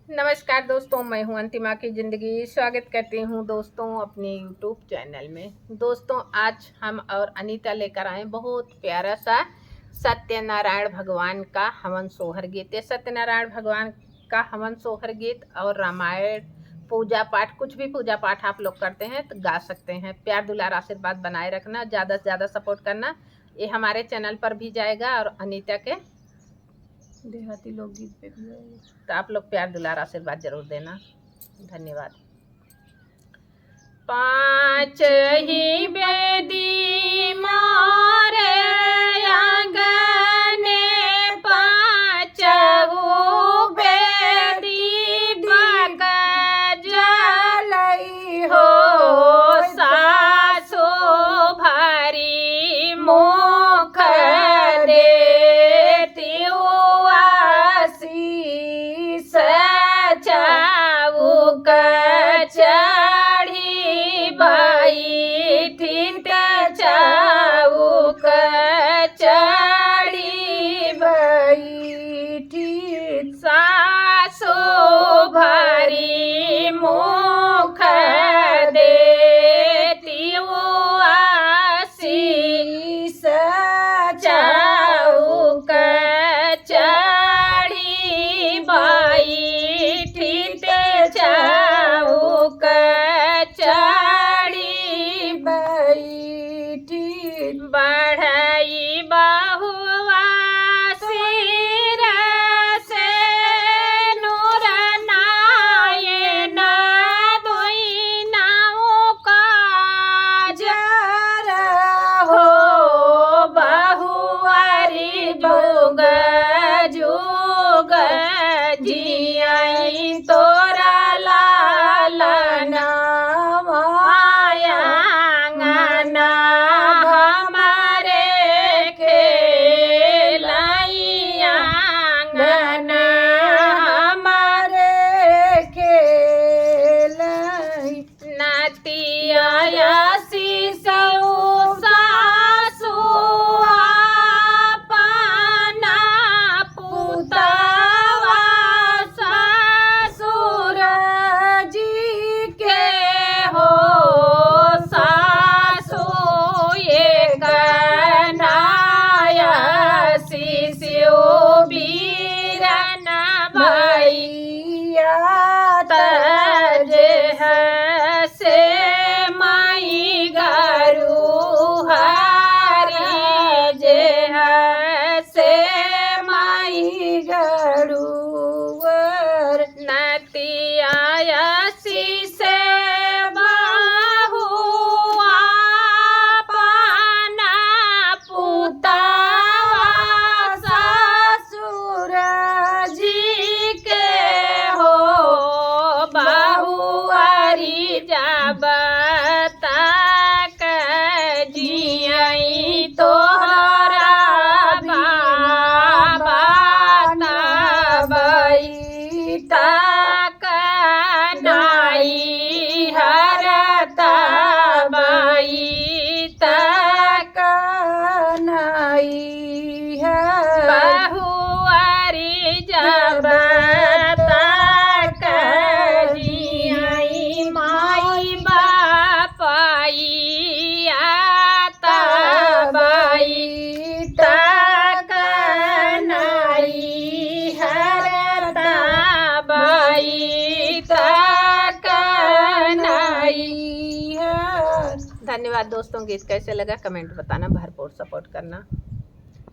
नमस्कार दोस्तों, मैं हूं अंतिमा की ज़िंदगी। स्वागत करती हूं दोस्तों अपने यूट्यूब चैनल में। दोस्तों आज हम और अनीता लेकर आए बहुत प्यारा सा सत्यनारायण भगवान का हवन सोहर गीत। ये सत्यनारायण भगवान का हवन सोहर गीत और रामायण पूजा पाठ, कुछ भी पूजा पाठ आप लोग करते हैं तो गा सकते हैं। प्यार दुलार आशीर्वाद बनाए रखना, ज़्यादा से ज़्यादा सपोर्ट करना। ये हमारे चैनल पर भी जाएगा और अनीता के देहाती लोकगीत पे भी आएगा, तो आप लोग प्यार दुलार आशीर्वाद जरूर देना। धन्यवाद। पाँच ही बेदी मारे आंगने, पाँचहु बेदी बाग जलई हो, सासो भारी मुख चाउक चढ़ी बैठित, चाउक चढ़ी बैठित, सासो भारी मुख देती आशीष, चाउक चढ़ी बैठित, चाउक चढ़ी बैठित, बढ़ई बहुआ सिर से नूर नायन, दुई नाव काजर हो, बहुआरी जुग जुग जियाई तोरा लालना मायांगना, हमारे खेलाई आंगना, हमारे खेलाई नातिया से माई गारू हारी, जे से माई गरुवर नतिया से बहुआ पाना पुतावा, ससुर जी के हो, बहुआरी जब तक जियई तोहरा बाबा तबई तक नाई हर, तबई तक नाई हर, बहुआरी जब तक जियई माई बापाई, तबई तक नाई हर, तबई तक नाई हर। धन्यवाद दोस्तों। गीत कैसे लगा कमेंट बताना, भरपूर सपोर्ट करना।